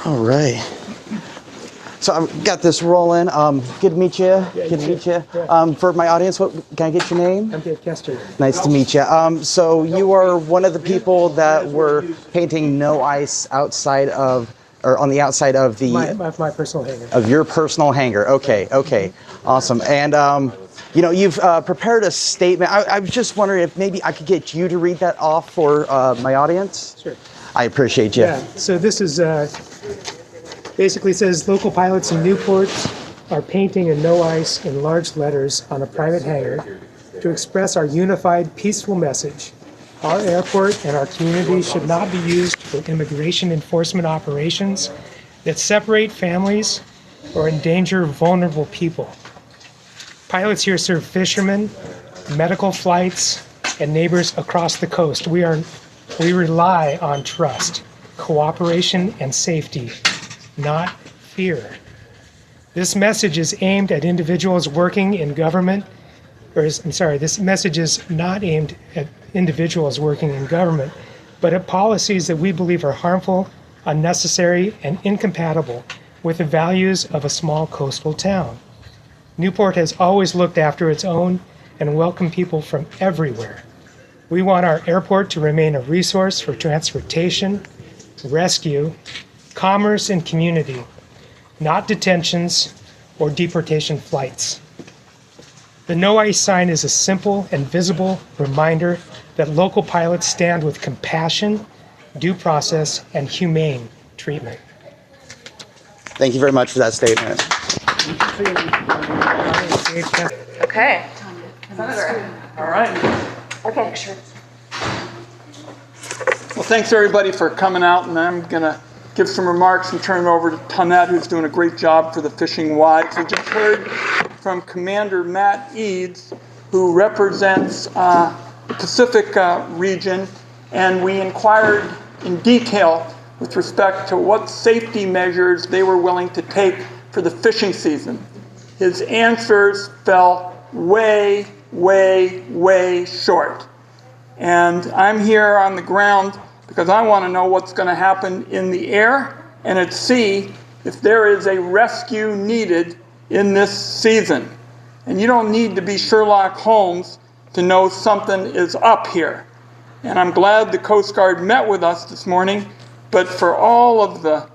All right. So I've got this rolling. Good to meet you. Yeah, Good to meet you. Yeah. For my audience, can I get your name? I'm Dave Kester. Nice to meet you. So you are one of the people that were painting no ice outside of, or on the outside of the My personal hangar. of your personal hangar. Okay, okay, awesome. And you know, you've prepared a statement. I was just wondering if maybe I could get you to read that off for my audience. Sure. I appreciate you. Yeah. So this is basically says local pilots in Newport are painting in no ice in large letters on a private hangar to express our unified, peaceful message. Our airport and our community should not be used for immigration enforcement operations that separate families or endanger vulnerable people. Pilots here serve fishermen, medical flights, and neighbors across the coast. We rely on trust, cooperation, and safety, not fear. This message is aimed at individuals working in government, this message is not aimed at individuals working in government, but at policies that we believe are harmful, unnecessary, and incompatible with the values of a small coastal town. Newport has always looked after its own and welcomed people from everywhere. We want our airport to remain a resource for transportation, rescue, commerce, and community, not detentions or deportation flights. The No Ice sign is a simple and visible reminder that local pilots stand with compassion, due process, and humane treatment. Thank you very much for that statement. Okay. Senator. All right. Okay, sure. Well, thanks everybody for coming out, and I'm going to give some remarks and turn it over to Tonette, who's doing a great job for the Fishing Wives. We just heard from Commander Matt Eads, who represents the Pacific region, and we inquired in detail with respect to what safety measures they were willing to take for the fishing season. His answers fell way, way, way short. And I'm here on the ground because I want to know what's going to happen in the air and at sea if there is a rescue needed in this season. And you don't need to be Sherlock Holmes to know something is up here. And I'm glad the Coast Guard met with us this morning, but for all of the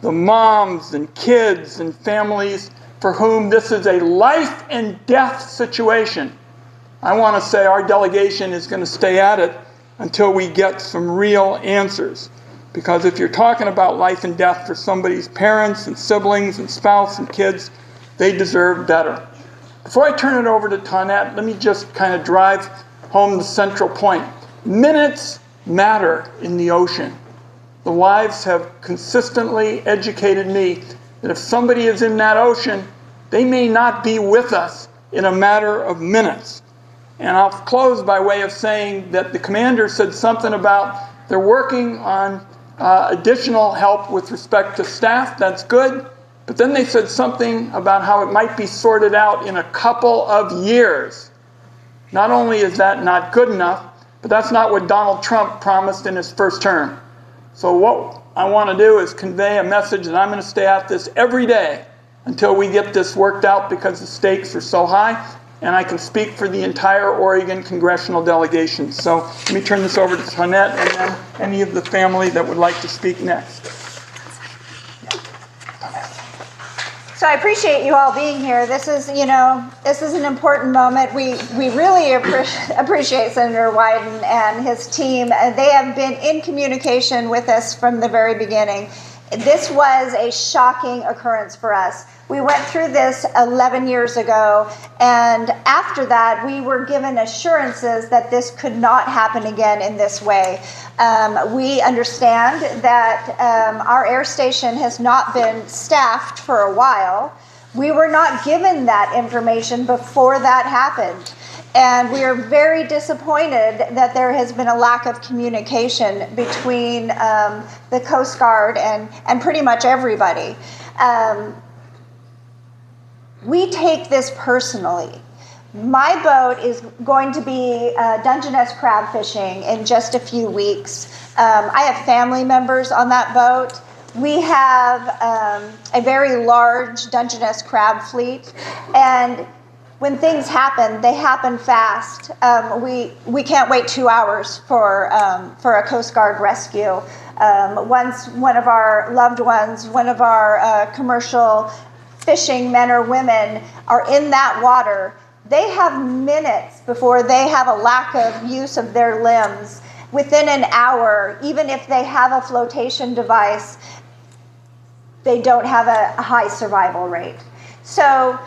moms and kids and families for whom this is a life and death situation, I want to say our delegation is going to stay at it until we get some real answers. Because if you're talking about life and death for somebody's parents and siblings and spouse and kids, they deserve better. Before I turn it over to Tonette, let me just kind of drive home the central point. Minutes matter in the ocean. The wives have consistently educated me that if somebody is in that ocean, they may not be with us in a matter of minutes. And I'll close by way of saying that the commander said something about they're working on additional help with respect to staff. That's good. But then they said something about how it might be sorted out in a couple of years. Not only is that not good enough, but that's not what Donald Trump promised in his first term. So what I want to do is convey a message that I'm going to stay at this every day until we get this worked out because the stakes are so high. And I can speak for the entire Oregon congressional delegation. So let me turn this over to Tonette and then any of the family that would like to speak next. So I appreciate you all being here. This is an important moment. We really appreciate Senator Wyden and his team. They have been in communication with us from the very beginning. This was a shocking occurrence for us. We went through this 11 years ago, and after that, we were given assurances that this could not happen again in this way. We understand that our air station has not been staffed for a while. We were not given that information before that happened. And we are very disappointed that there has been a lack of communication between the Coast Guard and pretty much everybody. We take this personally. My boat is going to be Dungeness crab fishing in just a few weeks. I have family members on that boat. we have a very large Dungeness crab fleet, and when things happen, they happen fast. We can't wait 2 hours for a Coast Guard rescue. Once one of our loved ones, one of our commercial fishing men or women are in that water, they have minutes before they have a lack of use of their limbs. Within an hour, even if they have a flotation device, they don't have a high survival rate. So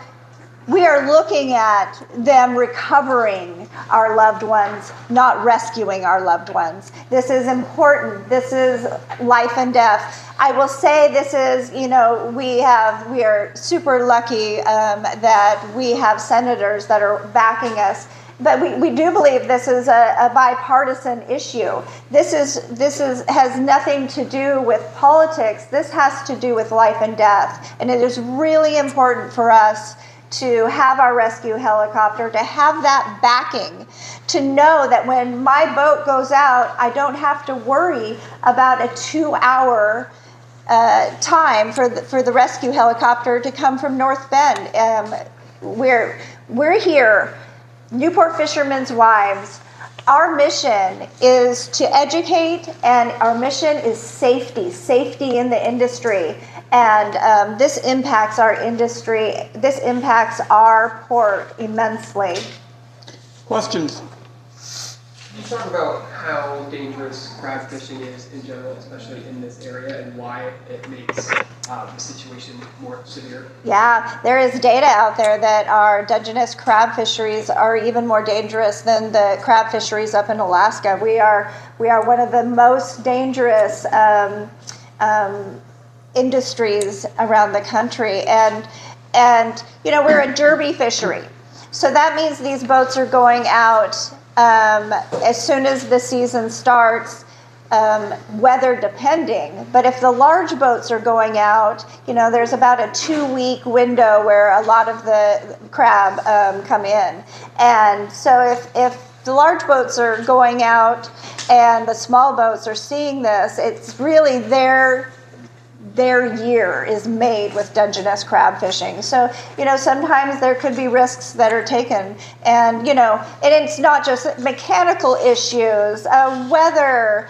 we are looking at them recovering our loved ones, not rescuing our loved ones. This is important. This is life and death. I will say this is, we are super lucky that we have senators that are backing us. But we do believe this is a bipartisan issue. This has nothing to do with politics. This has to do with life and death. And it is really important for us to have our rescue helicopter, to have that backing, to know that when my boat goes out, I don't have to worry about a 2-hour time for the rescue helicopter to come from North Bend. We're here, Newport Fishermen's Wives. Our mission is to educate, and our mission is safety in the industry. And this impacts our industry. This impacts our port immensely. Questions? Can you talk about how dangerous crab fishing is in general, especially in this area, and why it makes the situation more severe? Yeah, there is data out there that our Dungeness crab fisheries are even more dangerous than the crab fisheries up in Alaska. We are one of the most dangerous industries around the country, and we're a derby fishery, so that means these boats are going out as soon as the season starts, weather depending. But if the large boats are going out, there's about a 2-week window where a lot of the crab come in. And so if the large boats are going out and the small boats are seeing this, it's really their year is made with Dungeness crab fishing. So, sometimes there could be risks that are taken. And, and it's not just mechanical issues, weather.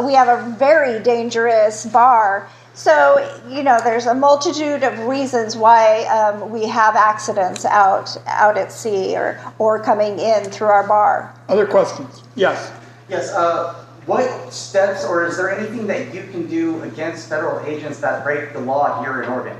We have a very dangerous bar. So, there's a multitude of reasons why we have accidents out at sea or coming in through our bar. Other questions? Yes. Yes. What steps, or is there anything that you can do against federal agents that break the law here in Oregon?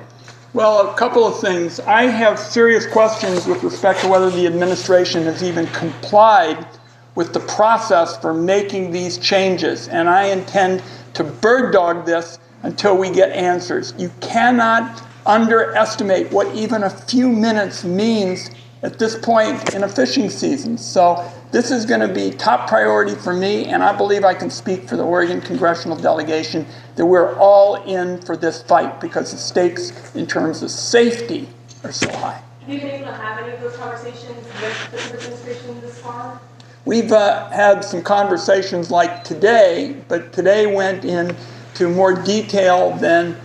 Well, a couple of things. I have serious questions with respect to whether the administration has even complied with the process for making these changes, and I intend to bird dog this until we get answers. You cannot underestimate what even a few minutes means at this point in a fishing season. So this is going to be top priority for me, and I believe I can speak for the Oregon congressional delegation that we're all in for this fight because the stakes in terms of safety are so high. Have you been able to have any of those conversations with the Trump administration this far? We've had some conversations like today, but today went into more detail than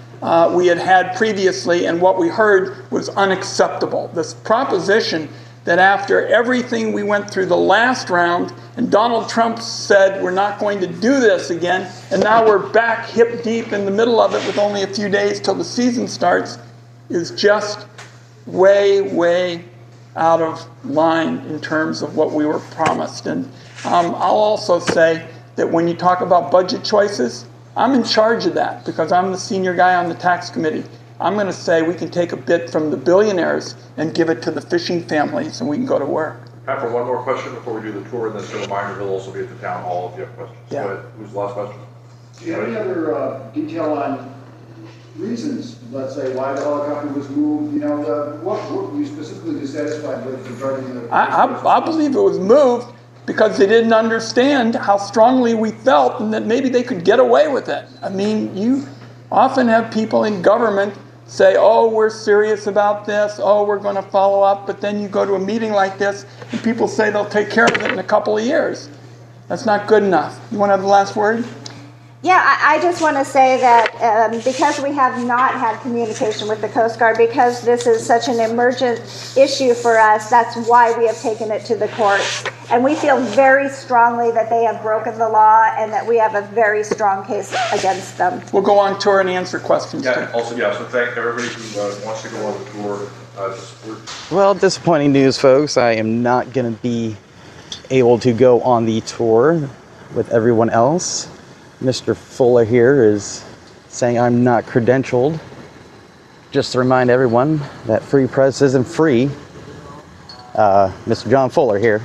we had previously, and what we heard was unacceptable. This proposition that after everything we went through the last round, and Donald Trump said we're not going to do this again, and now we're back hip deep in the middle of it with only a few days till the season starts, is just way out of line in terms of what we were promised. And I'll also say that when you talk about budget choices, I'm in charge of that because I'm the senior guy on the tax committee. I'm going to say we can take a bit from the billionaires and give it to the fishing families, and we can go to work. Time for one more question before we do the tour, and then just a reminder, he'll also be at the town hall if you have questions. Yeah. Go ahead. Who's the last question? Do you have any other detail on reasons, let's say, why the helicopter was moved? What were you specifically dissatisfied with regarding the... I believe it was moved because they didn't understand how strongly we felt and that maybe they could get away with it. I mean, you often have people in government say, oh, we're serious about this, oh, we're going to follow up, but then you go to a meeting like this and people say they'll take care of it in a couple of years. That's not good enough. You want to have the last word? Yeah, I just want to say that because we have not had communication with the Coast Guard, because this is such an emergent issue for us, that's why we have taken it to the courts. And we feel very strongly that they have broken the law and that we have a very strong case against them. We'll go on tour and answer questions. Yeah, also, yeah, so thank everybody who wants to go on the tour to support. Well, disappointing news, folks. I am not going to be able to go on the tour with everyone else. Mr. Fuller here is saying I'm not credentialed. Just to remind everyone that free press isn't free. Mr. John Fuller here.